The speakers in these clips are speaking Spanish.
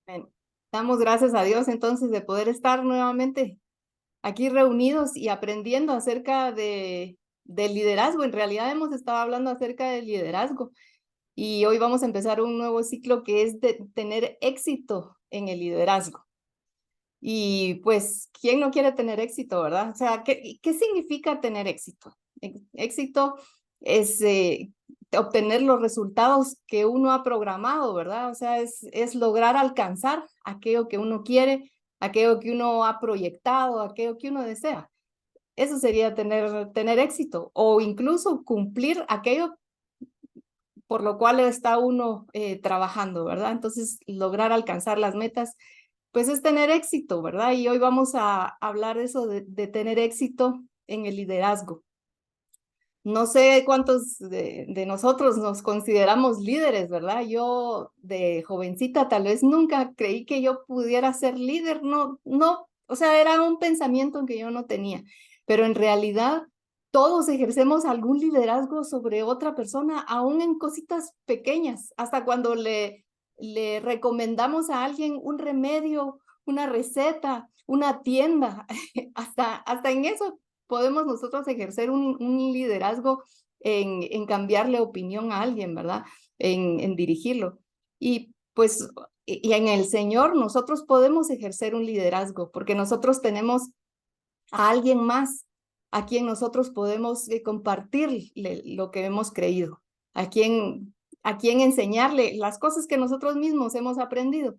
Bueno, damos gracias a Dios entonces de poder estar nuevamente aquí reunidos y aprendiendo acerca del liderazgo. En realidad hemos estado hablando acerca del liderazgo y hoy vamos a empezar un nuevo ciclo que es de tener éxito en el liderazgo. Y pues, ¿quién no quiere tener éxito, verdad? O sea, ¿qué significa tener éxito? Éxito es obtener los resultados que uno ha programado, ¿verdad? O sea, es lograr alcanzar aquello que uno quiere, aquello que uno ha proyectado, aquello que uno desea. Eso sería tener éxito o incluso cumplir aquello por lo cual está uno trabajando, ¿verdad? Entonces, lograr alcanzar las metas pues es tener éxito, ¿verdad? Y hoy vamos a hablar de eso, de tener éxito en el liderazgo. No sé cuántos de nosotros nos consideramos líderes, ¿verdad? Yo de jovencita tal vez nunca creí que yo pudiera ser líder, no, o sea, era un pensamiento que yo no tenía, pero en realidad todos ejercemos algún liderazgo sobre otra persona, aún en cositas pequeñas, hasta cuando le recomendamos a alguien un remedio, una receta, una tienda, hasta en eso podemos nosotros ejercer un liderazgo en cambiarle opinión a alguien, ¿verdad? En dirigirlo. Y pues, y en el Señor nosotros podemos ejercer un liderazgo porque nosotros tenemos a alguien más a quien nosotros podemos compartirle lo que hemos creído, a quien enseñarle las cosas que nosotros mismos hemos aprendido.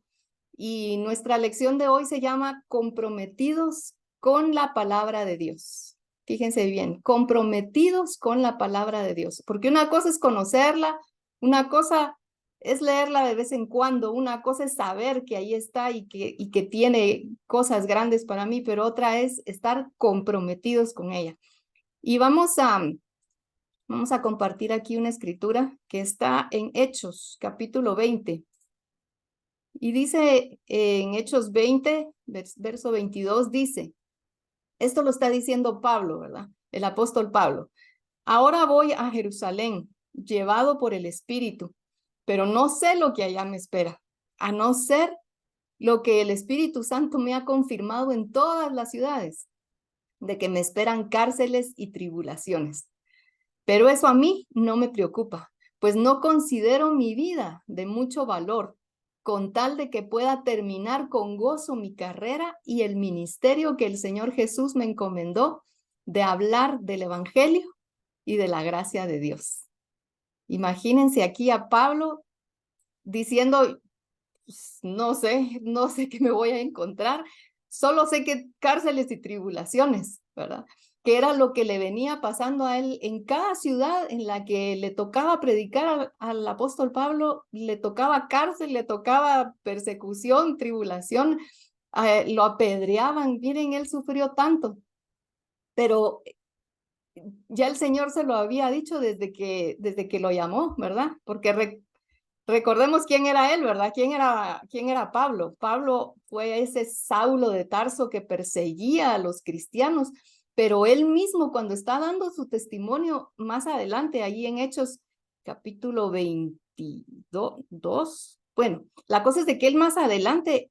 Y nuestra lección de hoy se llama comprometidos con la palabra de Dios. Fíjense bien, comprometidos con la palabra de Dios, porque una cosa es conocerla, una cosa es leerla de vez en cuando, una cosa es saber que ahí está y que tiene cosas grandes para mí, pero otra es estar comprometidos con ella. Y vamos a compartir aquí una escritura que está en Hechos, capítulo 20. Y dice en Hechos 20, verso 22, dice, esto lo está diciendo Pablo, ¿verdad? El apóstol Pablo. Ahora voy a Jerusalén, llevado por el Espíritu, pero no sé lo que allá me espera, a no ser lo que el Espíritu Santo me ha confirmado en todas las ciudades, de que me esperan cárceles y tribulaciones. Pero eso a mí no me preocupa, pues no considero mi vida de mucho valor, con tal de que pueda terminar con gozo mi carrera y el ministerio que el Señor Jesús me encomendó de hablar del Evangelio y de la gracia de Dios. Imagínense aquí a Pablo diciendo, pues, no sé qué me voy a encontrar, solo sé que cárceles y tribulaciones, ¿verdad? Que era lo que le venía pasando a él en cada ciudad en la que le tocaba predicar al apóstol Pablo, le tocaba cárcel, le tocaba persecución, tribulación, lo apedreaban, miren, él sufrió tanto, pero ya el Señor se lo había dicho desde que lo llamó, ¿verdad? Porque recordemos quién era él, ¿verdad? ¿Quién era Pablo? Pablo fue ese Saulo de Tarso que perseguía a los cristianos, pero él mismo cuando está dando su testimonio más adelante, ahí en Hechos capítulo 22, bueno, la cosa es de que él más adelante,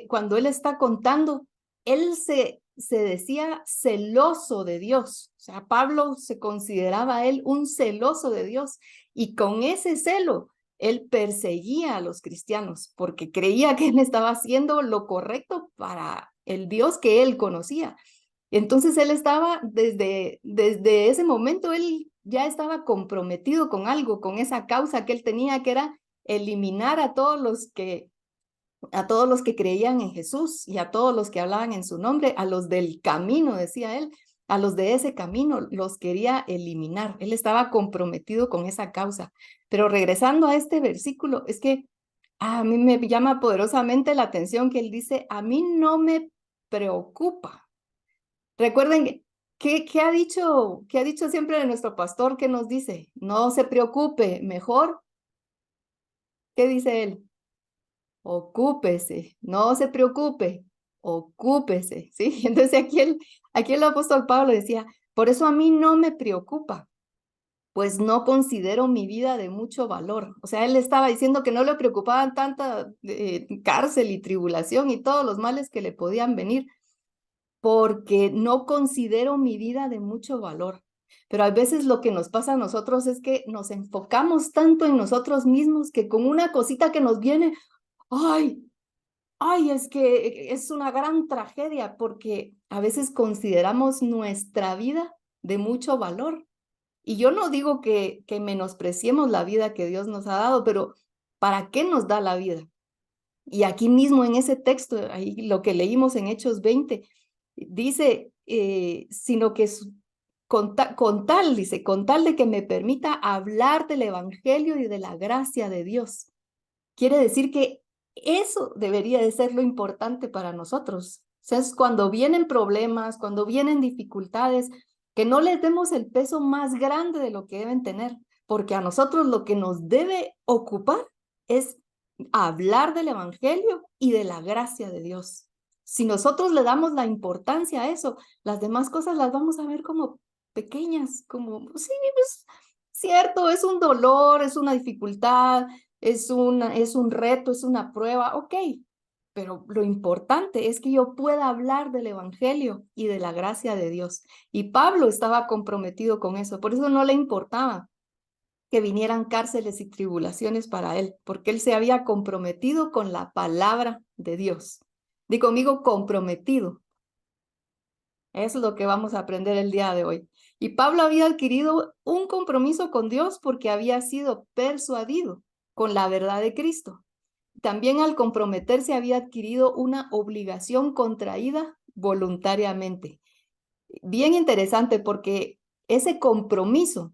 cuando él está contando, él se decía celoso de Dios, o sea, Pablo se consideraba él un celoso de Dios y con ese celo él perseguía a los cristianos porque creía que él estaba haciendo lo correcto para el Dios que él conocía. Entonces él estaba, desde ese momento, él ya estaba comprometido con algo, con esa causa que él tenía, que era eliminar a todos los que creían en Jesús y a todos los que hablaban en su nombre, a los del camino, decía él, a los de ese camino los quería eliminar. Él estaba comprometido con esa causa. Pero regresando a este versículo, es que a mí me llama poderosamente la atención que él dice, a mí no me preocupa. Recuerden qué ha dicho siempre de nuestro pastor, que nos dice, no se preocupe, mejor, ¿qué dice él? Ocúpese, no se preocupe, ocúpese, ¿sí? Entonces aquí el apóstol Pablo decía, por eso a mí no me preocupa. pues no considero mi vida de mucho valor. O sea, él estaba diciendo que no le preocupaban tanta cárcel y tribulación y todos los males que le podían venir, porque no considero mi vida de mucho valor. Pero a veces lo que nos pasa a nosotros es que nos enfocamos tanto en nosotros mismos que con una cosita que nos viene, ¡ay! ¡Ay! Es que es una gran tragedia porque a veces consideramos nuestra vida de mucho valor. Y yo no digo que menospreciemos la vida que Dios nos ha dado, pero ¿para qué nos da la vida? Y aquí mismo en ese texto, ahí lo que leímos en Hechos 20, dice, sino que dice, con tal de que me permita hablar del evangelio y de la gracia de Dios. Quiere decir que eso debería de ser lo importante para nosotros. O sea, es cuando vienen problemas, cuando vienen dificultades, que no les demos el peso más grande de lo que deben tener, porque a nosotros lo que nos debe ocupar es hablar del evangelio y de la gracia de Dios. Si nosotros le damos la importancia a eso, las demás cosas las vamos a ver como pequeñas, como, pues sí, pues cierto, es un dolor, es una dificultad, es un reto, es una prueba, ok, pero lo importante es que yo pueda hablar del evangelio y de la gracia de Dios. Y Pablo estaba comprometido con eso, por eso no le importaba que vinieran cárceles y tribulaciones para él, porque él se había comprometido con la palabra de Dios. Di conmigo, comprometido. Eso es lo que vamos a aprender el día de hoy. Y Pablo había adquirido un compromiso con Dios porque había sido persuadido con la verdad de Cristo. También al comprometerse había adquirido una obligación contraída voluntariamente. Bien interesante porque ese compromiso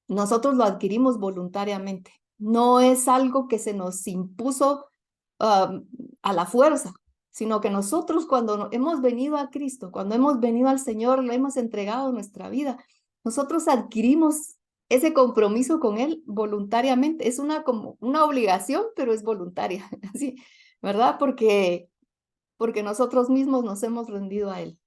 nosotros lo adquirimos voluntariamente. No es algo que se nos impuso a la fuerza, sino que nosotros cuando hemos venido a Cristo, cuando hemos venido al Señor, le hemos entregado nuestra vida, nosotros adquirimos ese compromiso con Él voluntariamente. Es como una obligación, pero es voluntaria, ¿sí? ¿Verdad? Porque nosotros mismos nos hemos rendido a Él.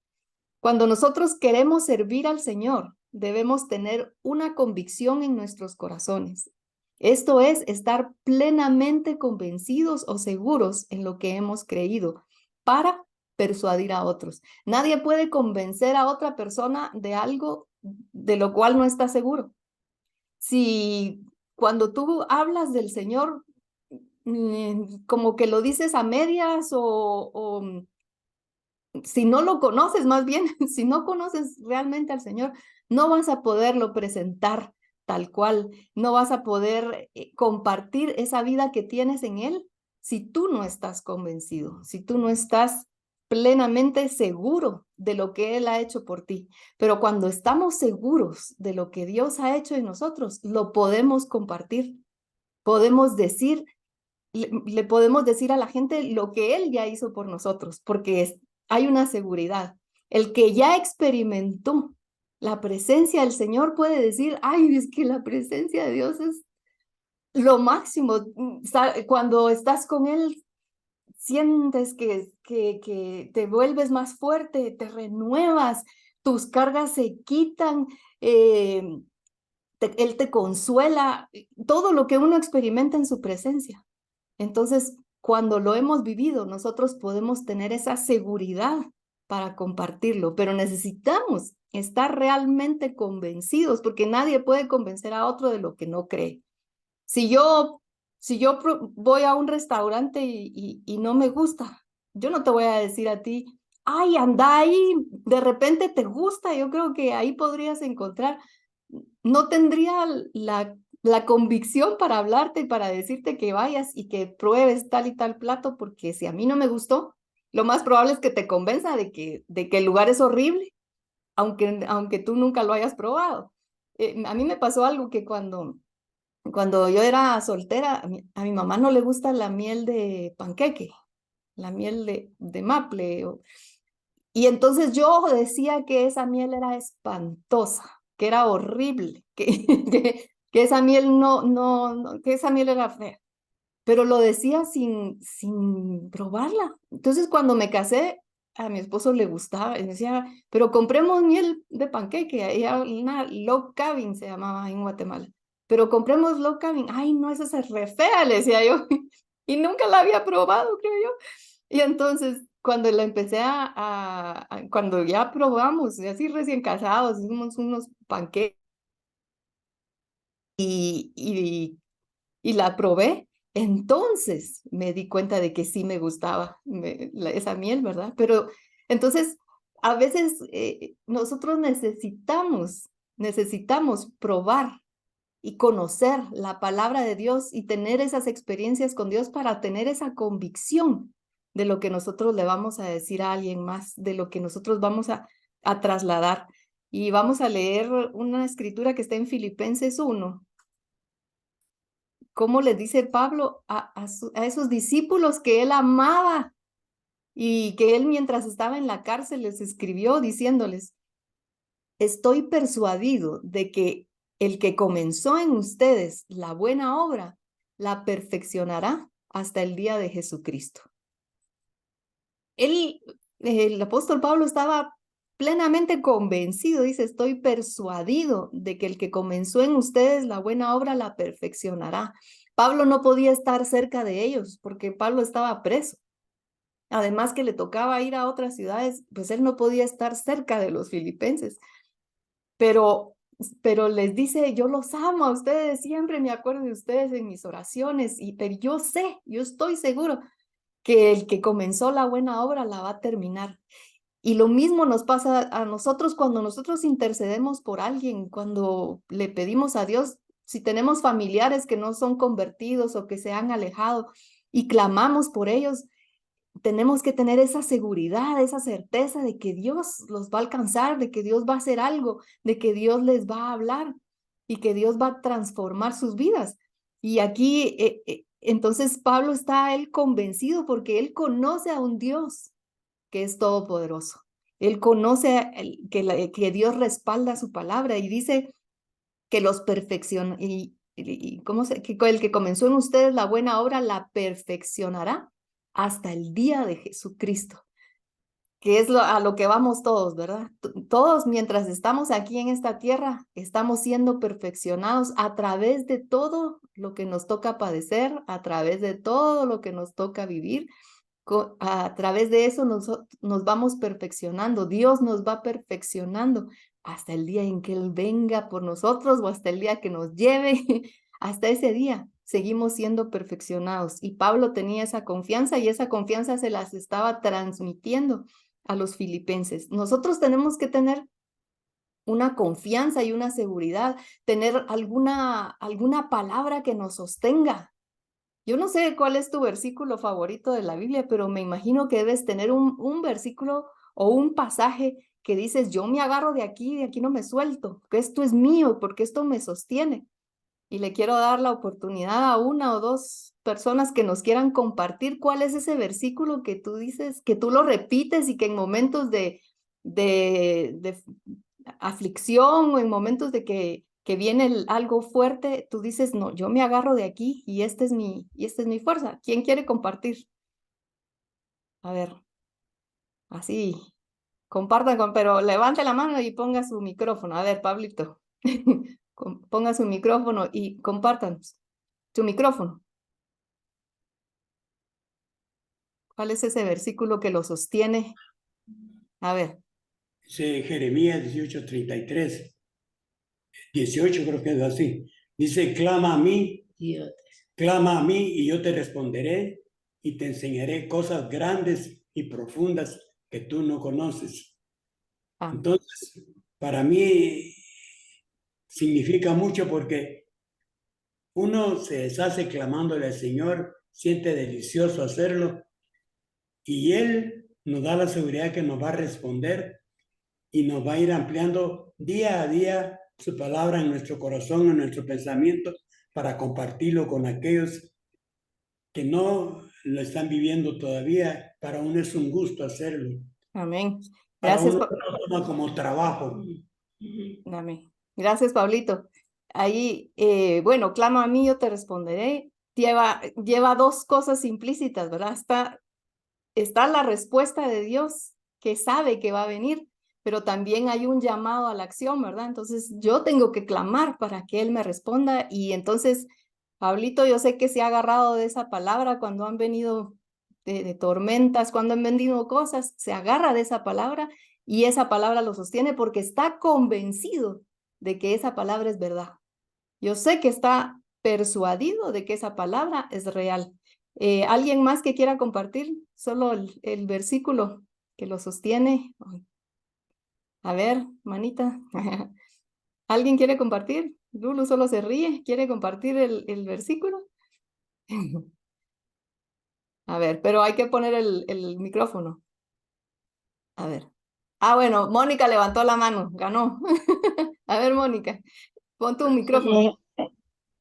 Cuando nosotros queremos servir al Señor, debemos tener una convicción en nuestros corazones. Esto es estar plenamente convencidos o seguros en lo que hemos creído para persuadir a otros. Nadie puede convencer a otra persona de algo de lo cual no está seguro. Si cuando tú hablas del Señor, como que lo dices a medias o si no lo conoces, más bien, si no conoces realmente al Señor, no vas a poderlo presentar tal cual, no vas a poder compartir esa vida que tienes en Él si tú no estás convencido, si tú no estás plenamente seguro de lo que Él ha hecho por ti. Pero cuando estamos seguros de lo que Dios ha hecho en nosotros, lo podemos compartir, podemos decir, le podemos decir a la gente lo que Él ya hizo por nosotros, porque hay una seguridad. El que ya experimentó la presencia del Señor puede decir, ay, es que la presencia de Dios es lo máximo. Cuando estás con Él, sientes que te vuelves más fuerte, te renuevas, tus cargas se quitan, Él te consuela, todo lo que uno experimenta en su presencia. Entonces, cuando lo hemos vivido, nosotros podemos tener esa seguridad para compartirlo, pero necesitamos estar realmente convencidos, porque nadie puede convencer a otro de lo que no cree. Si yo, si yo voy a un restaurante y no me gusta, yo no te voy a decir a ti, ay, anda ahí, de repente te gusta, yo creo que ahí podrías encontrar, no tendría la convicción para hablarte y para decirte que vayas y que pruebes tal y tal plato, porque si a mí no me gustó, lo más probable es que te convenza de que el lugar es horrible, aunque tú nunca lo hayas probado. A mí me pasó algo que cuando yo era soltera, a mi mamá no le gusta la miel de panqueque, la miel de maple. Y entonces yo decía que esa miel era espantosa, que era horrible, que esa miel que esa miel era fea. Pero lo decía sin probarla. Entonces cuando me casé, a mi esposo le gustaba, y decía, pero compremos miel de panqueque, ella, una log cabin se llamaba en Guatemala, pero compremos log cabin, ay no, esa es re fea, le decía yo, y nunca la había probado, creo yo. Y entonces, cuando la empecé cuando ya probamos, y así recién casados, hicimos unos panqueques y la probé, entonces me di cuenta de que sí me gustaba esa miel, ¿verdad? Pero entonces, a veces nosotros necesitamos probar y conocer la palabra de Dios y tener esas experiencias con Dios para tener esa convicción de lo que nosotros le vamos a decir a alguien más, de lo que nosotros vamos a trasladar. Y vamos a leer una escritura que está en Filipenses 1, cómo les dice Pablo a esos discípulos que él amaba y que él mientras estaba en la cárcel les escribió diciéndoles, estoy persuadido de que el que comenzó en ustedes la buena obra, la perfeccionará hasta el día de Jesucristo. El apóstol Pablo estaba plenamente convencido, dice, estoy persuadido de que el que comenzó en ustedes la buena obra la perfeccionará. Pablo no podía estar cerca de ellos porque Pablo estaba preso. Además que le tocaba ir a otras ciudades, pues él no podía estar cerca de los filipenses. Pero les dice, yo los amo a ustedes, siempre me acuerdo de ustedes en mis oraciones, pero yo sé, yo estoy seguro que el que comenzó la buena obra la va a terminar. Y lo mismo nos pasa a nosotros cuando nosotros intercedemos por alguien, cuando le pedimos a Dios, si tenemos familiares que no son convertidos o que se han alejado y clamamos por ellos, tenemos que tener esa seguridad, esa certeza de que Dios los va a alcanzar, de que Dios va a hacer algo, de que Dios les va a hablar y que Dios va a transformar sus vidas. Y aquí, entonces Pablo está él convencido porque él conoce a un Dios que es todopoderoso. Él conoce que Dios respalda su palabra y dice que los perfecciona que el que comenzó en ustedes la buena obra la perfeccionará hasta el día de Jesucristo, que es a lo que vamos todos, ¿verdad? Todos mientras estamos aquí en esta tierra, estamos siendo perfeccionados a través de todo lo que nos toca padecer, a través de todo lo que nos toca vivir. A través de eso nos vamos perfeccionando, Dios nos va perfeccionando hasta el día en que Él venga por nosotros o hasta el día que nos lleve, hasta ese día seguimos siendo perfeccionados. Y Pablo tenía esa confianza y esa confianza se las estaba transmitiendo a los filipenses. Nosotros tenemos que tener una confianza y una seguridad, tener alguna palabra que nos sostenga. Yo no sé cuál es tu versículo favorito de la Biblia, pero me imagino que debes tener un versículo o un pasaje que dices, yo me agarro de aquí no me suelto, porque esto es mío, porque esto me sostiene. Y le quiero dar la oportunidad a una o dos personas que nos quieran compartir cuál es ese versículo que tú dices, que tú lo repites y que en momentos de aflicción o en momentos de que viene algo fuerte, tú dices, no, yo me agarro de aquí y esta es mi fuerza. ¿Quién quiere compartir? A ver, así, compartan, pero levante la mano y ponga su micrófono. A ver, Pablito, ponga su micrófono y compartan su micrófono. ¿Cuál es ese versículo que lo sostiene? A ver. Dice Jeremías 18:33, 18 creo que es así. Dice, clama a mí y yo te responderé y te enseñaré cosas grandes y profundas que tú no conoces. Entonces, para mí significa mucho porque uno se deshace clamándole al Señor, siente delicioso hacerlo y Él nos da la seguridad que nos va a responder y nos va a ir ampliando día a día su palabra en nuestro corazón, en nuestro pensamiento, para compartirlo con aquellos que no lo están viviendo todavía. Para uno es un gusto hacerlo. Amén. Para Gracias. uno lo toma como trabajo. Amén. Gracias, Pablito. Ahí, bueno, clama a mí, yo te responderé. Lleva dos cosas implícitas, ¿verdad? Está la respuesta de Dios que sabe que va a venir, pero también hay un llamado a la acción, ¿verdad? Entonces yo tengo que clamar para que Él me responda. Y entonces, Pablito, yo sé que se ha agarrado de esa palabra cuando han venido de tormentas, cuando han venido cosas, se agarra de esa palabra y esa palabra lo sostiene porque está convencido de que esa palabra es verdad. Yo sé que está persuadido de que esa palabra es real. ¿Alguien más que quiera compartir? Solo el versículo que lo sostiene. A ver, manita. ¿Alguien quiere compartir? Lulu solo se ríe. ¿Quiere compartir el versículo? A ver, pero hay que poner el micrófono. A ver. Ah, bueno, Mónica levantó la mano, ganó. A ver, Mónica, pon tu micrófono.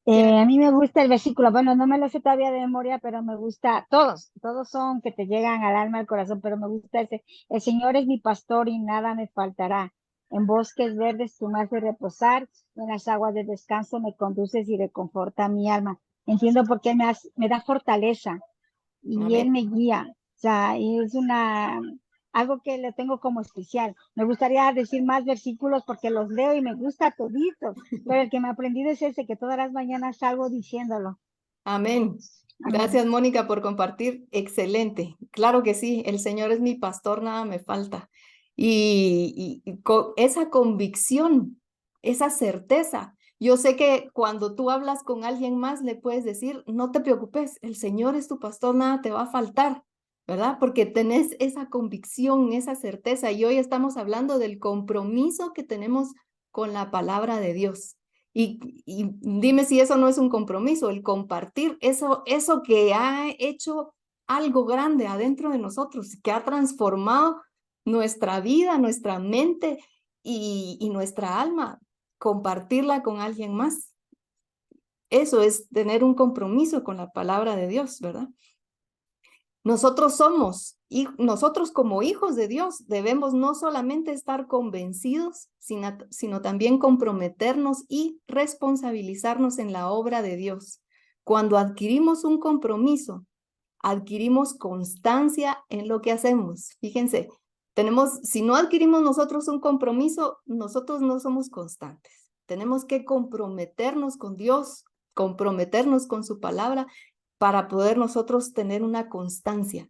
Eh, a mí me gusta el versículo, bueno, no me lo sé todavía de memoria, pero me gusta, todos son que te llegan al alma, al corazón, pero me gusta ese, el Señor es mi pastor y nada me faltará. En bosques verdes tú me haces reposar, en las aguas de descanso me conduces y reconforta mi alma. Entiendo por qué me da fortaleza y Amén. Él me guía. O sea, es algo que le tengo como especial. Me gustaría decir más versículos porque los leo y me gusta toditos, pero el que me he aprendido es ese, que todas las mañanas salgo diciéndolo. Amén. Amén. Gracias, Mónica, por compartir. Excelente. Claro que sí, el Señor es mi pastor, nada me falta. Y con esa convicción, esa certeza. Yo sé que cuando tú hablas con alguien más, le puedes decir, no te preocupes, el Señor es tu pastor, nada te va a faltar, ¿verdad? Porque tenés esa convicción, esa certeza. Y hoy estamos hablando del compromiso que tenemos con la palabra de Dios. Y dime si eso no es un compromiso, el compartir eso que ha hecho algo grande adentro de nosotros, que ha transformado nuestra vida, nuestra mente y nuestra alma, compartirla con alguien más. Eso es tener un compromiso con la palabra de Dios, ¿verdad? Nosotros somos, y nosotros como hijos de Dios debemos no solamente estar convencidos, sino también comprometernos y responsabilizarnos en la obra de Dios. Cuando adquirimos un compromiso, adquirimos constancia en lo que hacemos. Fíjense, si no adquirimos nosotros un compromiso, nosotros no somos constantes. Tenemos que comprometernos con Dios, comprometernos con su palabra para poder nosotros tener una constancia.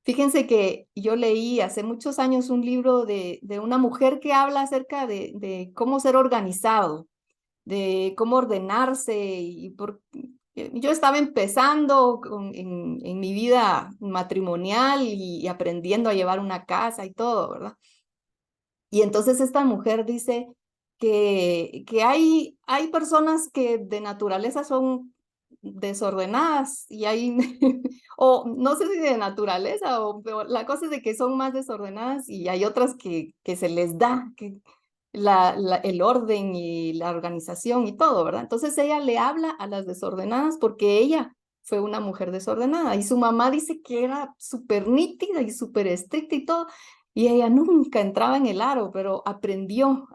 Fíjense que yo leí hace muchos años un libro de una mujer que habla acerca de cómo ser organizado, de cómo ordenarse. Yo estaba empezando en mi vida matrimonial y aprendiendo a llevar una casa y todo, ¿verdad? Y entonces esta mujer dice que hay personas que de naturaleza son desordenadas y hay, o no sé si de naturaleza, pero la cosa es de que son más desordenadas y hay otras que se les da el orden y la organización y todo, ¿verdad? Entonces ella le habla a las desordenadas porque ella fue una mujer desordenada y su mamá dice que era súper nítida y súper estricta y todo, y ella nunca entraba en el aro, pero aprendió,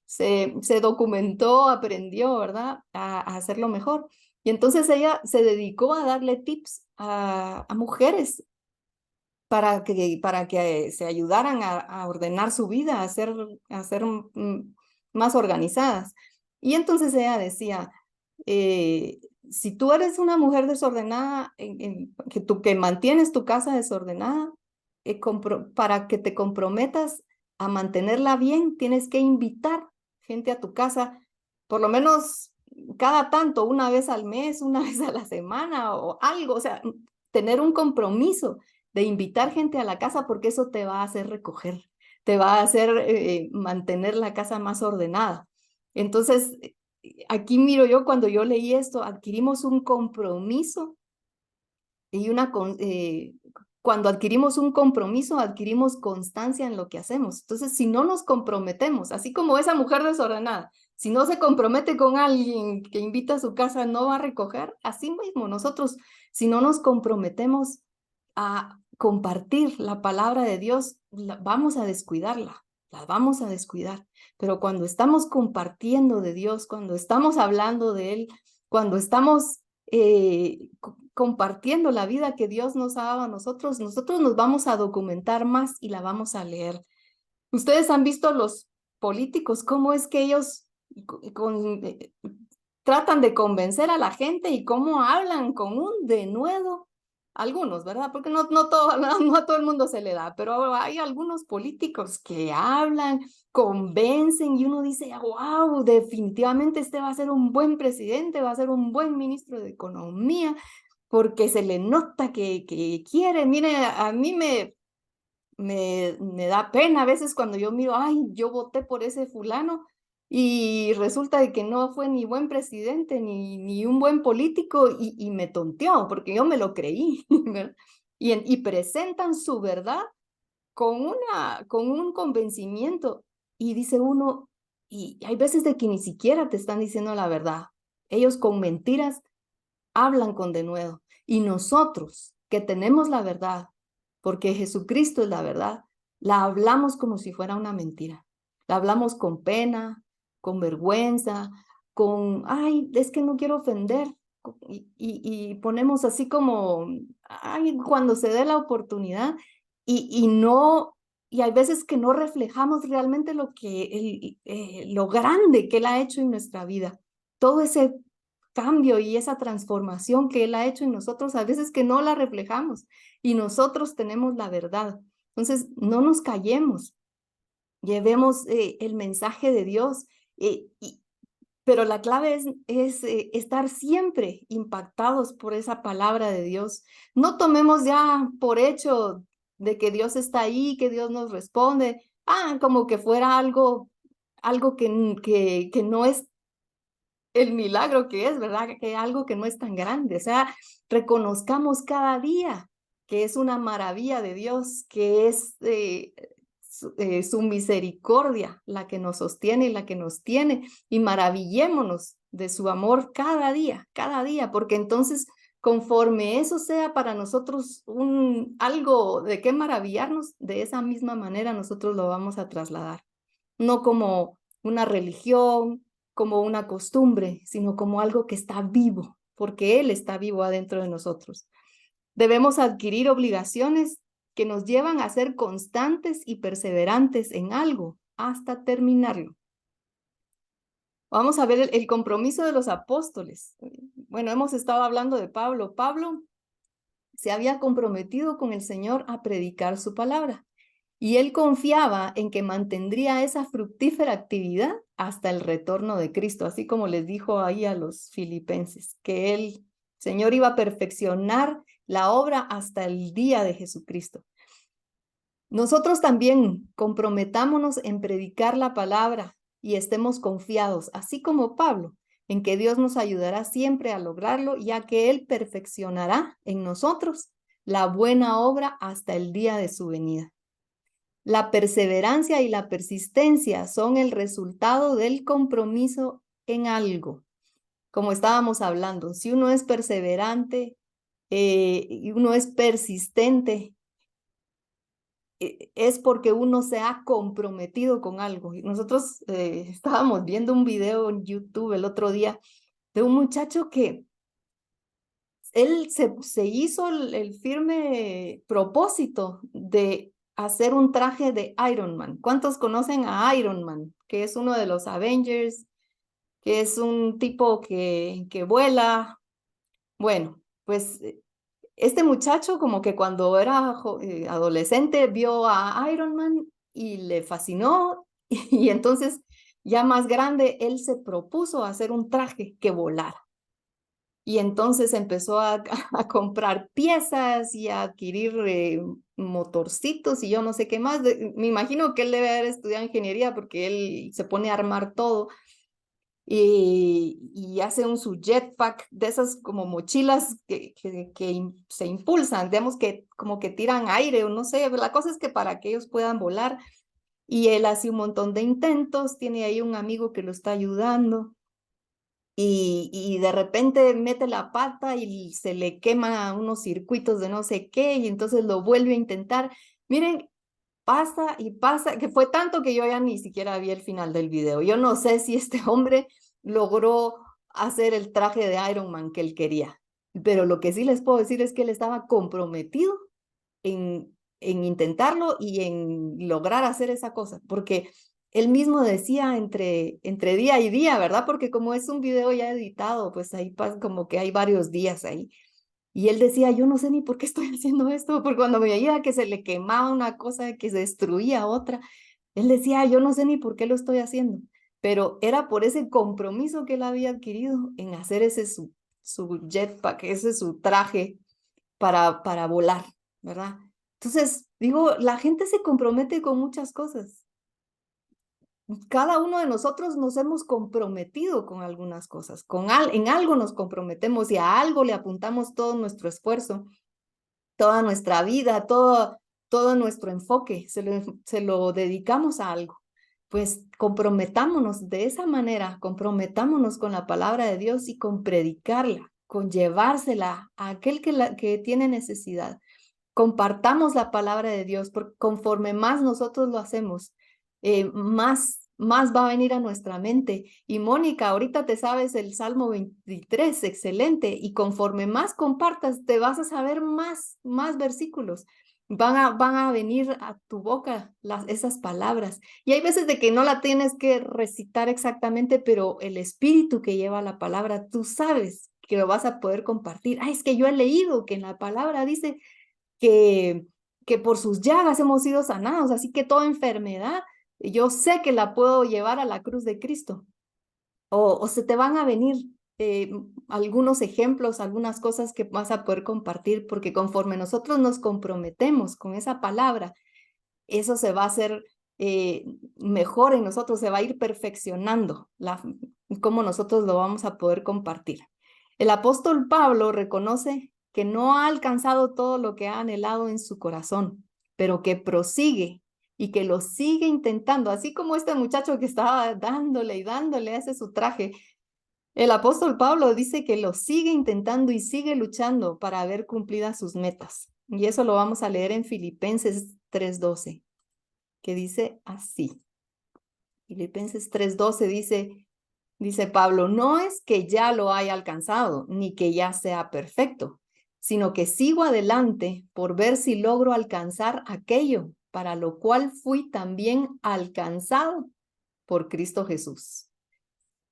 se documentó, aprendió, ¿verdad? A hacerlo mejor. Y entonces ella se dedicó a darle tips a mujeres para que se ayudaran a ordenar su vida, a ser más organizadas. Y entonces ella decía, si tú eres una mujer desordenada, que mantienes tu casa desordenada, para que te comprometas a mantenerla bien, tienes que invitar gente a tu casa, por lo menos cada tanto, una vez al mes, una vez a la semana o algo, o sea, tener un compromiso de invitar gente a la casa porque eso te va a hacer recoger, te va a hacer mantener la casa más ordenada. Entonces, aquí miro yo cuando yo leí esto, adquirimos un compromiso y cuando adquirimos un compromiso, adquirimos constancia en lo que hacemos. Entonces, si no nos comprometemos, así como esa mujer desordenada, si no se compromete con alguien que invita a su casa, no va a recoger, así mismo nosotros, si no nos comprometemos a compartir la palabra de Dios, vamos a descuidarla, la vamos a descuidar. Pero cuando estamos compartiendo de Dios, cuando estamos hablando de Él, cuando estamos compartiendo la vida que Dios nos ha dado a nosotros, nosotros nos vamos a documentar más y la vamos a leer. Ustedes han visto los políticos, cómo es que ellos tratan de convencer a la gente y cómo hablan con un denuedo. Algunos, ¿verdad? Porque no a todo el mundo se le da, pero hay algunos políticos que hablan, convencen y uno dice, wow, definitivamente este va a ser un buen presidente, va a ser un buen ministro de Economía, porque se le nota que quiere. Mire, a mí me da pena a veces cuando yo miro, ay, yo voté por ese fulano y resulta de que no fue ni buen presidente ni un buen político y me tonteó porque yo me lo creí. Y presentan su verdad con un convencimiento y dice uno, y hay veces de que ni siquiera te están diciendo la verdad. Ellos con mentiras hablan con denuedo. Y nosotros que tenemos la verdad, porque Jesucristo es la verdad, la hablamos como si fuera una mentira. La hablamos con pena, con vergüenza, ay, es que no quiero ofender. Y ponemos así como, ay, cuando se dé la oportunidad y hay veces que no reflejamos realmente lo grande que Él ha hecho en nuestra vida. Todo ese cambio y esa transformación que Él ha hecho en nosotros, a veces que no la reflejamos y nosotros tenemos la verdad. Entonces, no nos callemos, llevemos el mensaje de Dios, pero la clave es estar siempre impactados por esa palabra de Dios. No tomemos ya por hecho de que Dios está ahí, que Dios nos responde, como que fuera algo que no es el milagro que es, ¿verdad? Que algo que no es tan grande. O sea, reconozcamos cada día que es una maravilla de Dios, que es su misericordia la que nos sostiene y la que nos tiene, y maravillémonos de su amor cada día, porque entonces conforme eso sea para nosotros algo de qué maravillarnos, de esa misma manera nosotros lo vamos a trasladar, no como una religión, como una costumbre, sino como algo que está vivo, porque Él está vivo adentro de nosotros. Debemos adquirir obligaciones que nos llevan a ser constantes y perseverantes en algo hasta terminarlo. Vamos a ver el compromiso de los apóstoles. Bueno, hemos estado hablando de Pablo. Pablo se había comprometido con el Señor a predicar su palabra. Y él confiaba en que mantendría esa fructífera actividad hasta el retorno de Cristo, así como les dijo ahí a los filipenses, que el Señor iba a perfeccionar la obra hasta el día de Jesucristo. Nosotros también comprometámonos en predicar la palabra y estemos confiados, así como Pablo, en que Dios nos ayudará siempre a lograrlo, ya que Él perfeccionará en nosotros la buena obra hasta el día de su venida. La perseverancia y la persistencia son el resultado del compromiso en algo. Como estábamos hablando, si uno es perseverante y uno es persistente, es porque uno se ha comprometido con algo. Y nosotros estábamos viendo un video en YouTube el otro día de un muchacho que él se hizo el firme propósito de hacer un traje de Iron Man. ¿Cuántos conocen a Iron Man? Que es uno de los Avengers, que es un tipo que vuela. Bueno, pues este muchacho como que cuando era adolescente vio a Iron Man y le fascinó y entonces ya más grande él se propuso hacer un traje que volara. Y entonces empezó a comprar piezas y a adquirir motorcitos y yo no sé qué más. Me imagino que él debe haber estudiado ingeniería porque él se pone a armar todo y hace su jetpack de esas como mochilas que se impulsan, digamos que como que tiran aire o no sé. La cosa es que para que ellos puedan volar y él hace un montón de intentos, tiene ahí un amigo que lo está ayudando. Y de repente mete la pata y se le quema unos circuitos de no sé qué y entonces lo vuelve a intentar. Miren, pasa y pasa, que fue tanto que yo ya ni siquiera vi el final del video. Yo no sé si este hombre logró hacer el traje de Iron Man que él quería, pero lo que sí les puedo decir es que él estaba comprometido en intentarlo y en lograr hacer esa cosa, porque él mismo decía entre día y día, ¿verdad? Porque como es un video ya editado, pues ahí como que hay varios días ahí. Y él decía, yo no sé ni por qué estoy haciendo esto, porque cuando me veía que se le quemaba una cosa, que se destruía otra, él decía, yo no sé ni por qué lo estoy haciendo, pero era por ese compromiso que él había adquirido en hacer ese su jetpack, ese su traje para volar, ¿verdad? Entonces, digo, la gente se compromete con muchas cosas. Cada uno de nosotros nos hemos comprometido con algunas cosas, en algo nos comprometemos y a algo le apuntamos todo nuestro esfuerzo, toda nuestra vida, todo nuestro enfoque, se lo dedicamos a algo. Pues comprometámonos de esa manera, comprometámonos con la palabra de Dios y con predicarla, con llevársela a aquel que tiene necesidad. Compartamos la palabra de Dios, porque conforme más nosotros lo hacemos, más va a venir a nuestra mente. Y Mónica, ahorita te sabes el Salmo 23, excelente, y conforme más compartas, te vas a saber más versículos. Van a venir a tu boca esas palabras. Y hay veces de que no la tienes que recitar exactamente, pero el espíritu que lleva la palabra, tú sabes que lo vas a poder compartir. Es que yo he leído que en la palabra dice que, que por sus llagas hemos sido sanados, así que toda enfermedad, yo sé que la puedo llevar a la cruz de Cristo. O se te van a venir algunos ejemplos, algunas cosas que vas a poder compartir, porque conforme nosotros nos comprometemos con esa palabra, eso se va a hacer mejor en nosotros, se va a ir perfeccionando cómo nosotros lo vamos a poder compartir. El apóstol Pablo reconoce que no ha alcanzado todo lo que ha anhelado en su corazón, pero que prosigue y que lo sigue intentando, así como este muchacho que estaba dándole y dándole, hace su traje. El apóstol Pablo dice que lo sigue intentando y sigue luchando para ver cumplidas sus metas. Y eso lo vamos a leer en Filipenses 3:12, que dice así. Filipenses 3:12 dice Pablo, no es que ya lo haya alcanzado, ni que ya sea perfecto, sino que sigo adelante por ver si logro alcanzar aquello para lo cual fui también alcanzado por Cristo Jesús.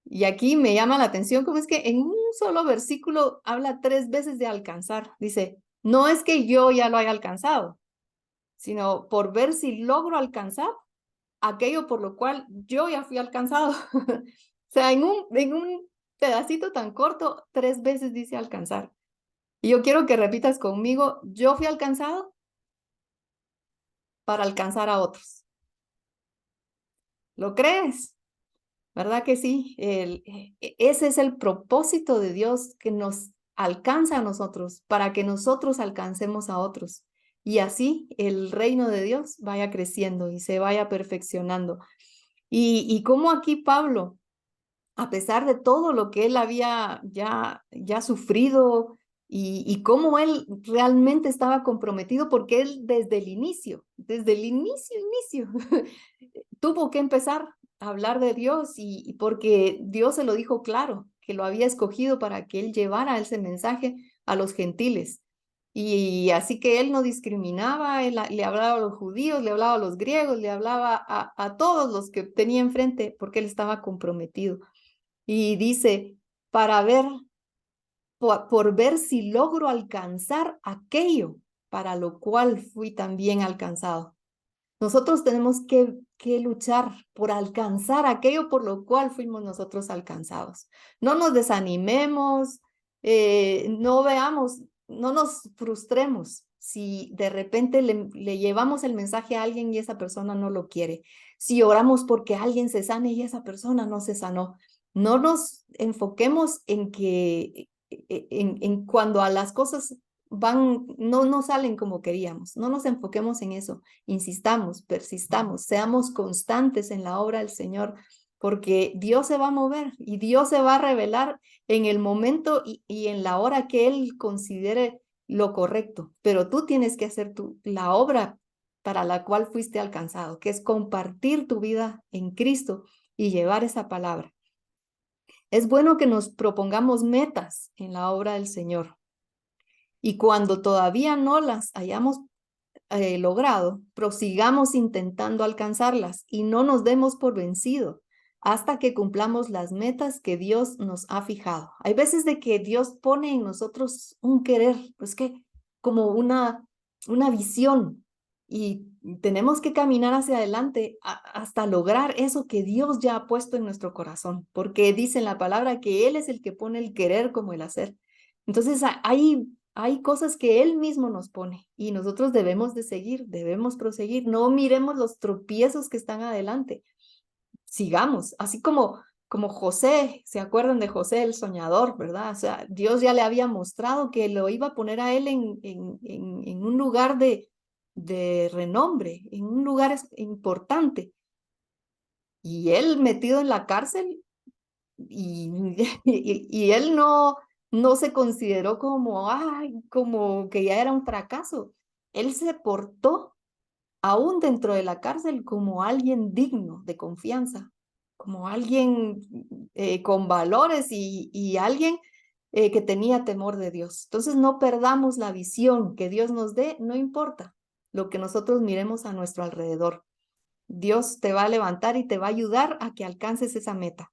Y aquí me llama la atención cómo es que en un solo versículo habla 3 veces de alcanzar. Dice, no es que yo ya lo haya alcanzado, sino por ver si logro alcanzar aquello por lo cual yo ya fui alcanzado. O sea, en un pedacito tan corto, 3 veces dice alcanzar. Y yo quiero que repitas conmigo, yo fui alcanzado para alcanzar a otros. ¿Lo crees? ¿Verdad que sí? Ese es el propósito de Dios, que nos alcanza a nosotros, para que nosotros alcancemos a otros. Y así el reino de Dios vaya creciendo y se vaya perfeccionando. Y como aquí Pablo, a pesar de todo lo que él había ya sufrido y cómo él realmente estaba comprometido, porque él desde el inicio, tuvo que empezar a hablar de Dios y porque Dios se lo dijo claro, que lo había escogido para que él llevara ese mensaje a los gentiles. Y así que él no discriminaba, él le hablaba a los judíos, le hablaba a los griegos, le hablaba a todos los que tenía enfrente, porque él estaba comprometido. Y dice, para ver, por ver si logro alcanzar aquello para lo cual fui también alcanzado. Nosotros tenemos que luchar por alcanzar aquello por lo cual fuimos nosotros alcanzados. No nos desanimemos, no nos frustremos si de repente le llevamos el mensaje a alguien y esa persona no lo quiere. Si oramos porque alguien se sane y esa persona no se sanó. No nos enfoquemos en cuando a las cosas no salen como queríamos. No nos enfoquemos en eso. Insistamos, persistamos, seamos constantes en la obra del Señor, porque Dios se va a mover y Dios se va a revelar en el momento y en la hora que Él considere lo correcto. Pero tú tienes que hacer la obra para la cual fuiste alcanzado, que es compartir tu vida en Cristo y llevar esa palabra. Es bueno que nos propongamos metas en la obra del Señor, Y cuando todavía no las hayamos logrado, prosigamos intentando alcanzarlas y no nos demos por vencido hasta que cumplamos las metas que Dios nos ha fijado. Hay veces de que Dios pone en nosotros un querer, pues que como una visión, y tenemos que caminar hacia adelante hasta lograr eso que Dios ya ha puesto en nuestro corazón, porque dice en la palabra que Él es el que pone el querer como el hacer. Entonces hay cosas que Él mismo nos pone y nosotros debemos de seguir, debemos proseguir. No miremos los tropiezos que están adelante. Sigamos, así como José, ¿se acuerdan de José el soñador, verdad? O sea, Dios ya le había mostrado que lo iba a poner a él en un lugar de renombre, en un lugar importante. Y él metido en la cárcel y, y él no se consideró como, ay, como que ya era un fracaso. Él se portó aún dentro de la cárcel como alguien digno de confianza, como alguien con valores y alguien que tenía temor de Dios. Entonces no perdamos la visión que Dios nos dé, no importa lo que nosotros miremos a nuestro alrededor. Dios te va a levantar y te va a ayudar a que alcances esa meta.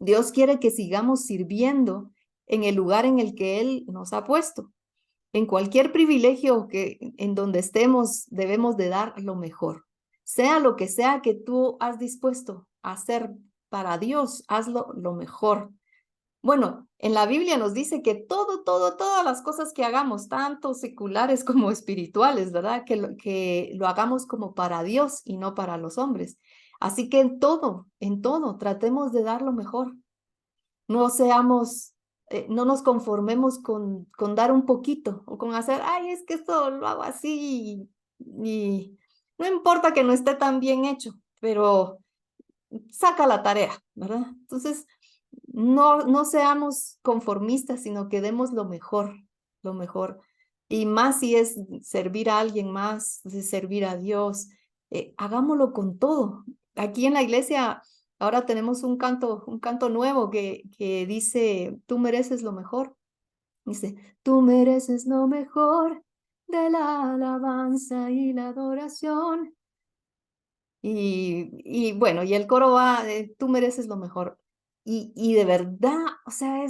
Dios quiere que sigamos sirviendo en el lugar en el que Él nos ha puesto. En cualquier privilegio en donde estemos, debemos de dar lo mejor. Sea lo que sea que tú has dispuesto a hacer para Dios, hazlo lo mejor. Bueno, en la Biblia nos dice que todas las cosas que hagamos, tanto seculares como espirituales, ¿verdad? Que lo hagamos como para Dios y no para los hombres. Así que en todo, tratemos de dar lo mejor. No seamos, no nos conformemos con dar un poquito o con hacer, ay, es que esto lo hago así y no importa que no esté tan bien hecho, pero saca la tarea, ¿verdad? Entonces, no seamos conformistas, sino que demos lo mejor, lo mejor. Y más si es servir a alguien más, de servir a Dios, hagámoslo con todo. Aquí en la iglesia ahora tenemos un canto nuevo que dice, tú mereces lo mejor. Dice, tú mereces lo mejor de la alabanza y la adoración. Y bueno, y el coro va, tú mereces lo mejor. Y de verdad, o sea,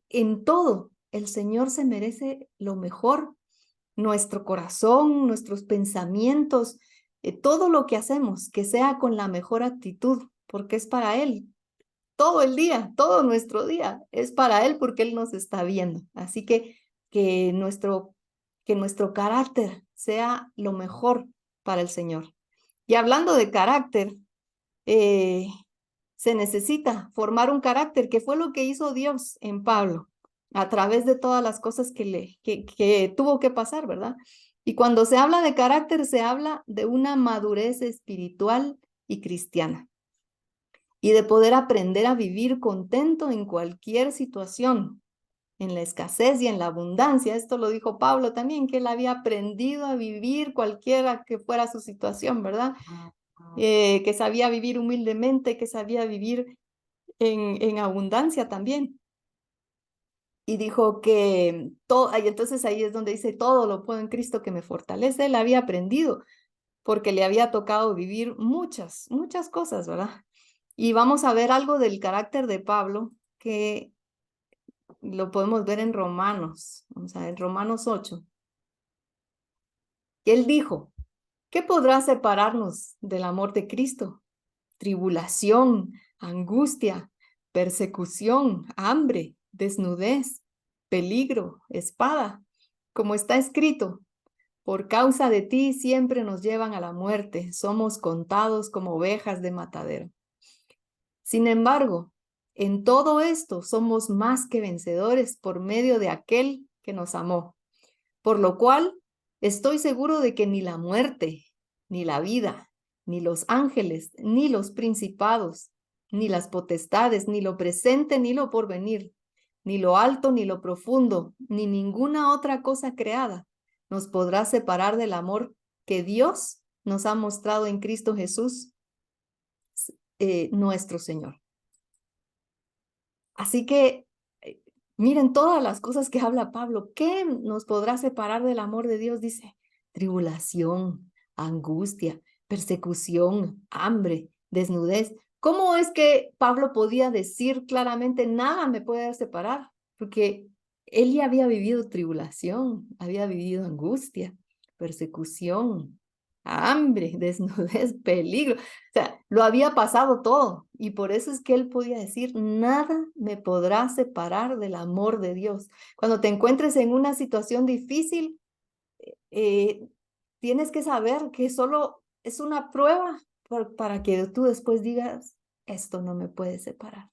en todo, el Señor se merece lo mejor. Nuestro corazón, nuestros pensamientos, todo lo que hacemos, que sea con la mejor actitud, porque es para Él. Todo el día, todo nuestro día es para Él porque Él nos está viendo. Así que nuestro carácter sea lo mejor para el Señor. Y hablando de carácter, se necesita formar un carácter, que fue lo que hizo Dios en Pablo, a través de todas las cosas que tuvo que pasar, ¿verdad? Y cuando se habla de carácter, se habla de una madurez espiritual y cristiana, y de poder aprender a vivir contento en cualquier situación, en la escasez y en la abundancia. Esto lo dijo Pablo también, que él había aprendido a vivir cualquiera que fuera su situación, ¿verdad? Que sabía vivir humildemente, que sabía vivir en abundancia también. Y dijo que todo, y entonces ahí es donde dice, todo lo puedo en Cristo que me fortalece. Él había aprendido porque le había tocado vivir muchas cosas, ¿verdad? Y vamos a ver algo del carácter de Pablo que lo podemos ver en Romanos, vamos a ver, Romanos 8. Él dijo, ¿qué podrá separarnos del amor de Cristo? Tribulación, angustia, persecución, hambre, desnudez, peligro, espada. Como está escrito, por causa de ti siempre nos llevan a la muerte, somos contados como ovejas de matadero. Sin embargo, en todo esto somos más que vencedores por medio de aquel que nos amó, por lo cual estoy seguro de que ni la muerte, ni la vida, ni los ángeles, ni los principados, ni las potestades, ni lo presente, ni lo porvenir, ni lo alto, ni lo profundo, ni ninguna otra cosa creada nos podrá separar del amor que Dios nos ha mostrado en Cristo Jesús, nuestro Señor. Así que Miren todas las cosas que habla Pablo. ¿Qué nos podrá separar del amor de Dios? Dice, tribulación, angustia, persecución, hambre, desnudez. ¿Cómo es que Pablo podía decir claramente, nada me puede separar? Porque él ya había vivido tribulación, había vivido angustia, persecución, hambre, desnudez, peligro. O sea, lo había pasado todo y por eso es que él podía decir, nada me podrá separar del amor de Dios. Cuando te encuentres en una situación difícil, eh, tienes que saber que solo es una prueba para que tú después digas, esto no me puede separar.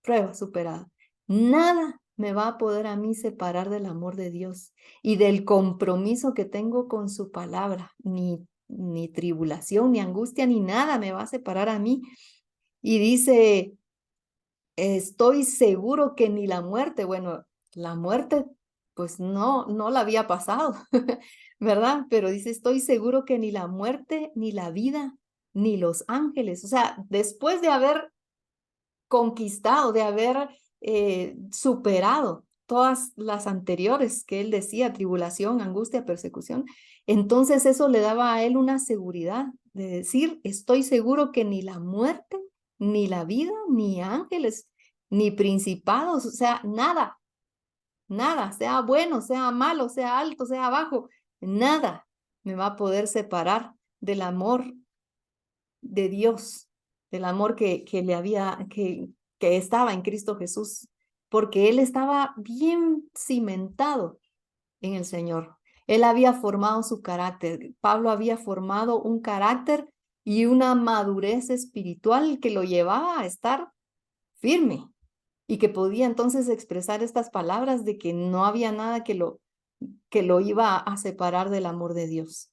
Prueba superada. Nada me va a poder a mí separar del amor de Dios y del compromiso que tengo con su palabra. Ni tribulación, ni angustia, ni nada me va a separar a mí. Y dice, estoy seguro que ni la muerte, bueno, la muerte pues no la había pasado, ¿verdad? Pero dice, estoy seguro que ni la muerte, ni la vida, ni los ángeles, o sea, después de haber conquistado, de haber superado todas las anteriores que él decía, tribulación, angustia, persecución, entonces eso le daba a él una seguridad de decir, estoy seguro que ni la muerte, ni la vida, ni ángeles, ni principados, o sea, nada, nada, sea bueno, sea malo, sea alto, sea bajo, nada me va a poder separar del amor de Dios, del amor que le había, que estaba en Cristo Jesús, porque él estaba bien cimentado en el Señor. Él había formado su carácter. Pablo había formado un carácter y una madurez espiritual que lo llevaba a estar firme y que podía entonces expresar estas palabras de que no había nada que lo iba a separar del amor de Dios.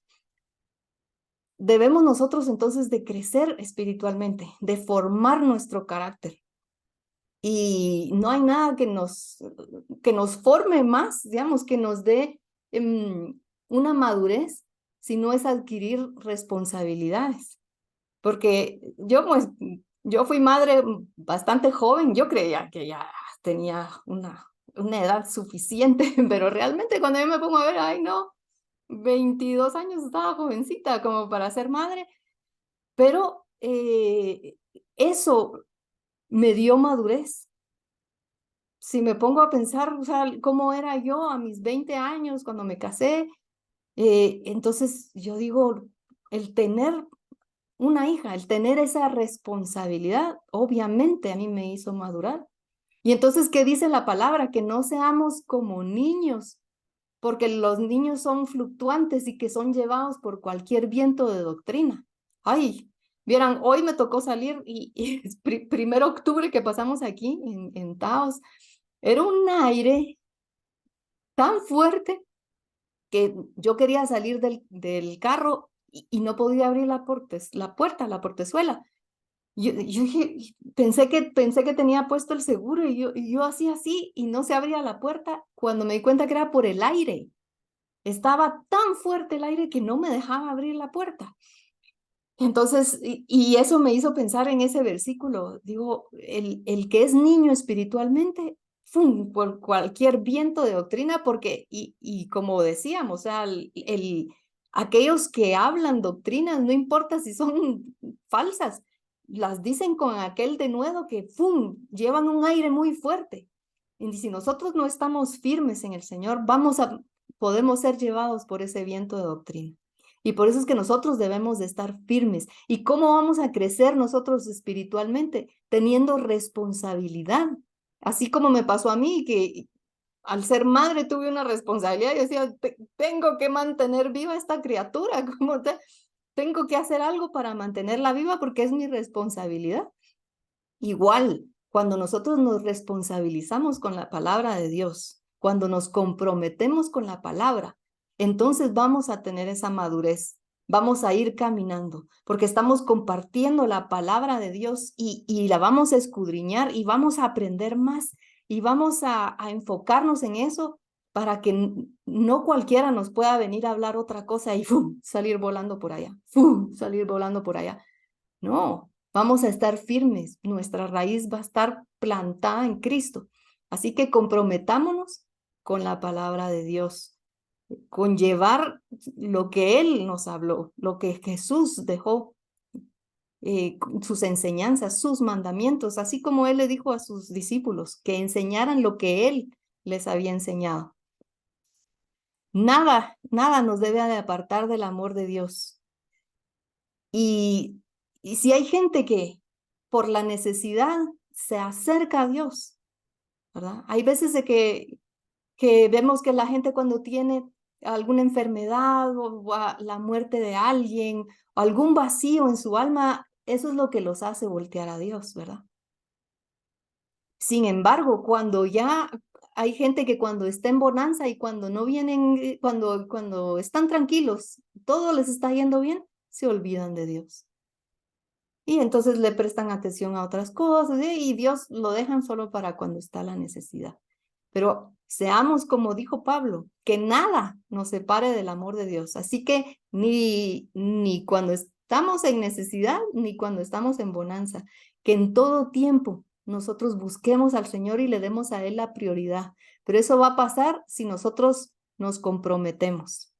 Debemos nosotros entonces de crecer espiritualmente, de formar nuestro carácter. Y no hay nada que nos forme más, digamos, que nos dé una madurez, sino es adquirir responsabilidades. Porque yo, pues, yo fui madre bastante joven, yo creía que ya tenía una edad suficiente, pero realmente cuando yo me pongo a ver, ay no, 22 años estaba jovencita como para ser madre, pero eso me dio madurez. Si me pongo a pensar, o sea, cómo era yo a mis 20 años cuando me casé, entonces yo digo, el tener una hija, el tener esa responsabilidad, obviamente a mí me hizo madurar. Y entonces, ¿qué dice la palabra? Que no seamos como niños, porque los niños son fluctuantes y que son llevados por cualquier viento de doctrina. Ay, vieran, hoy me tocó salir y primero octubre que pasamos aquí en Taos, era un aire tan fuerte que yo quería salir del carro y no podía abrir la puerta, la portezuela. Yo dije, pensé que tenía puesto el seguro y yo hacía así y no se abría la puerta cuando me di cuenta que era por el aire. Estaba tan fuerte el aire que no me dejaba abrir la puerta. Entonces, y eso me hizo pensar en ese versículo. Digo, el que es niño espiritualmente, ¡fum!, por cualquier viento de doctrina, porque, y como decíamos, o sea, aquellos que hablan doctrinas, no importa si son falsas, las dicen con aquel denuedo que, ¡fum!, llevan un aire muy fuerte. Y si nosotros no estamos firmes en el Señor, podemos ser llevados por ese viento de doctrina. Y por eso es que nosotros debemos de estar firmes. ¿Y cómo vamos a crecer nosotros espiritualmente? Teniendo responsabilidad. Así como me pasó a mí, que al ser madre tuve una responsabilidad. Yo decía, tengo que mantener viva esta criatura. Tengo que hacer algo para mantenerla viva porque es mi responsabilidad. Igual, cuando nosotros nos responsabilizamos con la palabra de Dios, cuando nos comprometemos con la palabra, entonces vamos a tener esa madurez, vamos a ir caminando, porque estamos compartiendo la palabra de Dios y la vamos a escudriñar y vamos a aprender más y vamos a enfocarnos en eso para que no cualquiera nos pueda venir a hablar otra cosa y ¡fum!, salir volando por allá, ¡fum!, salir volando por allá. No, vamos a estar firmes, nuestra raíz va a estar plantada en Cristo. Así que comprometámonos con la palabra de Dios, con llevar lo que Él nos habló, lo que Jesús dejó, sus enseñanzas, sus mandamientos, así como Él le dijo a sus discípulos que enseñaran lo que Él les había enseñado. Nada, nada nos debe de apartar del amor de Dios. Y si hay gente que por la necesidad se acerca a Dios, ¿verdad? Hay veces de que vemos que la gente cuando tiene alguna enfermedad o la muerte de alguien o algún vacío en su alma, eso es lo que los hace voltear a Dios, ¿verdad? Sin embargo, cuando ya hay gente que cuando está en bonanza y cuando no vienen, cuando están tranquilos, todo les está yendo bien, se olvidan de Dios. Y entonces le prestan atención a otras cosas, y Dios lo dejan solo para cuando está la necesidad. Pero seamos como dijo Pablo, que nada nos separe del amor de Dios. Así que ni cuando estamos en necesidad, ni cuando estamos en bonanza, que en todo tiempo nosotros busquemos al Señor y le demos a Él la prioridad. Pero eso va a pasar si nosotros nos comprometemos.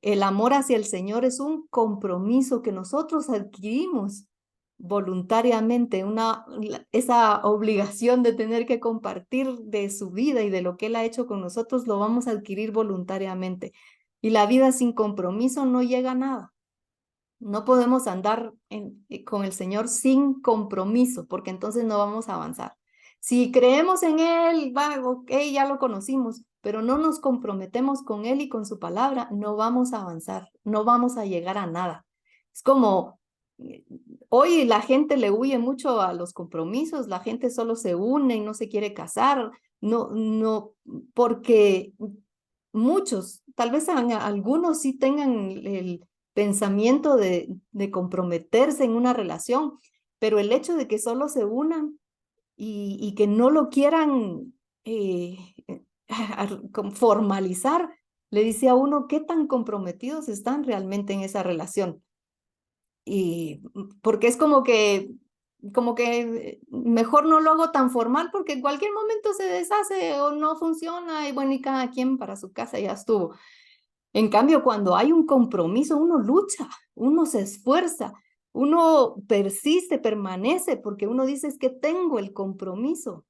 El amor hacia el Señor es un compromiso que nosotros adquirimos voluntariamente, esa obligación de tener que compartir de su vida y de lo que Él ha hecho con nosotros, lo vamos a adquirir voluntariamente. Y la vida sin compromiso no llega a nada. No podemos andar con el Señor sin compromiso, porque entonces no vamos a avanzar. Si creemos en Él, ok, ya lo conocimos, pero no nos comprometemos con Él y con su palabra, no vamos a avanzar, no vamos a llegar a nada. Es como, hoy la gente le huye mucho a los compromisos, la gente solo se une y no se quiere casar, no, porque muchos, tal vez algunos sí tengan el pensamiento de comprometerse en una relación, pero el hecho de que solo se unan y que no lo quieran formalizar, le dice a uno qué tan comprometidos están realmente en esa relación. Y porque es como que mejor no lo hago tan formal porque en cualquier momento se deshace o no funciona y bueno, y cada quien para su casa ya estuvo. En cambio, cuando hay un compromiso, uno lucha, uno se esfuerza, uno persiste, permanece, porque uno dice es que tengo el compromiso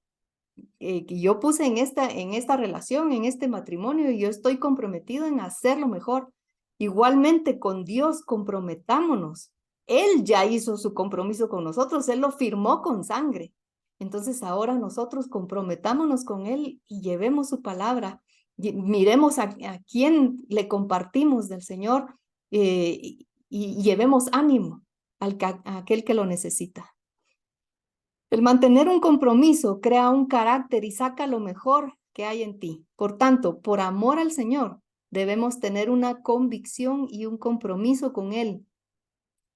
que yo puse en esta relación, en este matrimonio, y yo estoy comprometido en hacerlo mejor. Igualmente con Dios, comprometámonos. Él ya hizo su compromiso con nosotros, Él lo firmó con sangre. Entonces ahora nosotros comprometámonos con Él y llevemos su palabra. Miremos a quién le compartimos del Señor y llevemos ánimo a aquel que lo necesita. El mantener un compromiso crea un carácter y saca lo mejor que hay en ti. Por tanto, por amor al Señor, debemos tener una convicción y un compromiso con Él.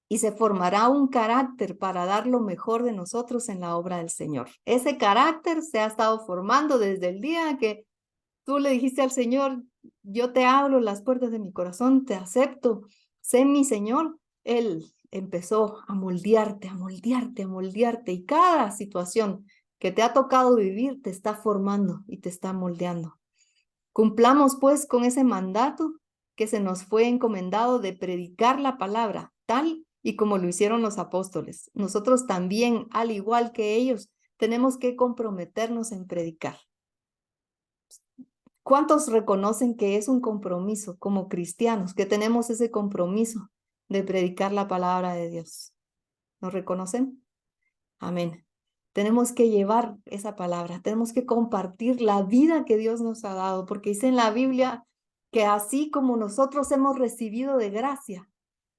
Y se formará un carácter para dar lo mejor de nosotros en la obra del Señor. Ese carácter se ha estado formando desde el día que tú le dijiste al Señor, yo te abro las puertas de mi corazón, te acepto, sé mi Señor. Él empezó a moldearte, a moldearte, a moldearte. Y cada situación que te ha tocado vivir te está formando y te está moldeando. Cumplamos pues con ese mandato que se nos fue encomendado de predicar la palabra, tal y como lo hicieron los apóstoles. Nosotros también, al igual que ellos, tenemos que comprometernos en predicar. ¿Cuántos reconocen que es un compromiso como cristianos, que tenemos ese compromiso de predicar la palabra de Dios? ¿Nos reconocen? Amén. Tenemos que llevar esa palabra, tenemos que compartir la vida que Dios nos ha dado, porque dice en la Biblia que así como nosotros hemos recibido de gracia,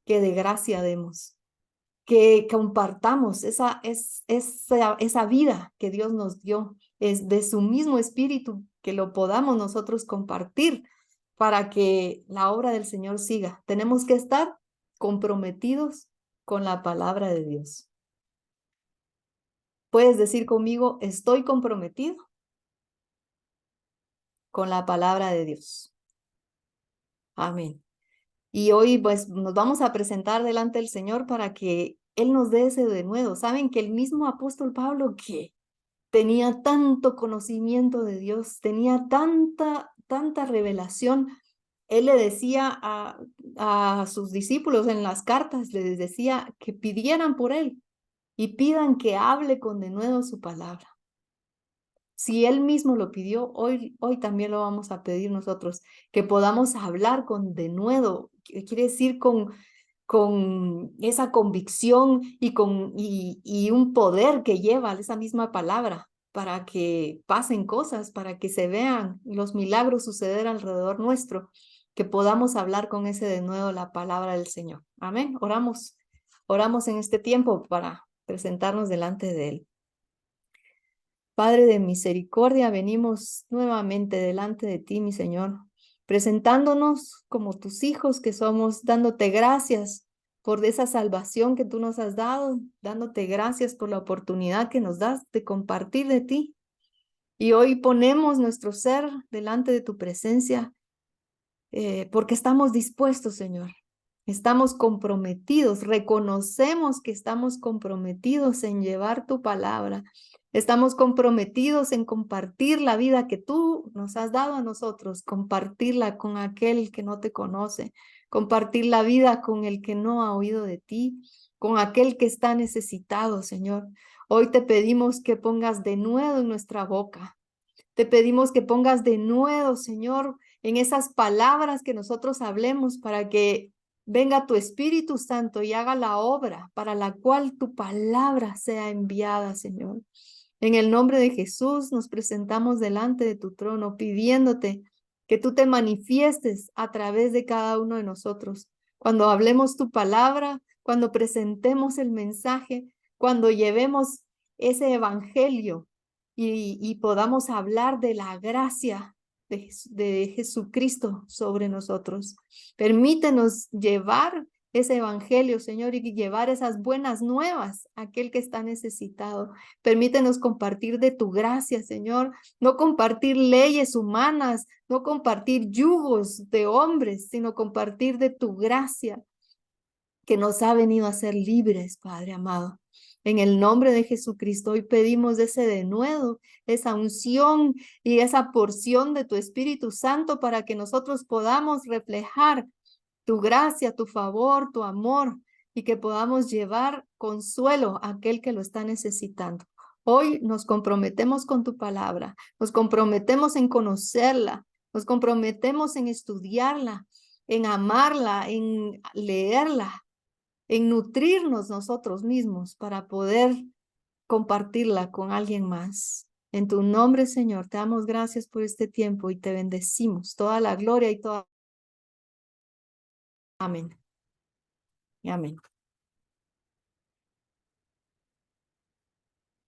que de gracia demos, que compartamos esa vida que Dios nos dio, es de su mismo espíritu, que lo podamos nosotros compartir para que la obra del Señor siga. Tenemos que estar comprometidos con la palabra de Dios. Puedes decir conmigo, estoy comprometido con la palabra de Dios. Amén. Y hoy pues nos vamos a presentar delante del Señor para que Él nos dé ese denuedo. Saben que el mismo apóstol Pablo que tenía tanto conocimiento de Dios, tenía tanta revelación. Él le decía a sus discípulos en las cartas, les decía que pidieran por él y pidan que hable con denuedo su palabra. Si él mismo lo pidió, hoy también lo vamos a pedir nosotros, que podamos hablar con denuedo, quiere decir con esa convicción y un poder que lleva esa misma palabra para que pasen cosas, para que se vean los milagros suceder alrededor nuestro, que podamos hablar con ese denuedo la palabra del Señor. Amén. Oramos en este tiempo para presentarnos delante de Él. Padre de misericordia, venimos nuevamente delante de ti, mi Señor, presentándonos como tus hijos que somos, dándote gracias por esa salvación que tú nos has dado, dándote gracias por la oportunidad que nos das de compartir de ti. Y hoy ponemos nuestro ser delante de tu presencia porque estamos dispuestos, Señor. Estamos comprometidos, reconocemos que estamos comprometidos en llevar tu palabra. Estamos comprometidos en compartir la vida que tú nos has dado a nosotros, compartirla con aquel que no te conoce, compartir la vida con el que no ha oído de ti, con aquel que está necesitado, Señor. Hoy te pedimos que pongas denuedo en nuestra boca. Te pedimos que pongas denuedo, Señor, en esas palabras que nosotros hablemos para que venga tu Espíritu Santo y haga la obra para la cual tu palabra sea enviada, Señor. En el nombre de Jesús nos presentamos delante de tu trono pidiéndote que tú te manifiestes a través de cada uno de nosotros. Cuando hablemos tu palabra, cuando presentemos el mensaje, cuando llevemos ese evangelio y podamos hablar de la gracia de Jesucristo sobre nosotros. Permítenos llevar ese evangelio, Señor, y llevar esas buenas nuevas a aquel que está necesitado. Permítenos compartir de tu gracia, Señor, no compartir leyes humanas, no compartir yugos de hombres, sino compartir de tu gracia que nos ha venido a ser libres, Padre amado. En el nombre de Jesucristo, hoy pedimos ese denuedo, esa unción y esa porción de tu Espíritu Santo para que nosotros podamos reflejar tu gracia, tu favor, tu amor y que podamos llevar consuelo a aquel que lo está necesitando. Hoy nos comprometemos con tu palabra, nos comprometemos en conocerla, nos comprometemos en estudiarla, en amarla, en leerla, en nutrirnos nosotros mismos para poder compartirla con alguien más. En tu nombre, Señor, te damos gracias por este tiempo y te bendecimos. Toda la gloria y toda... Amén. Y amén.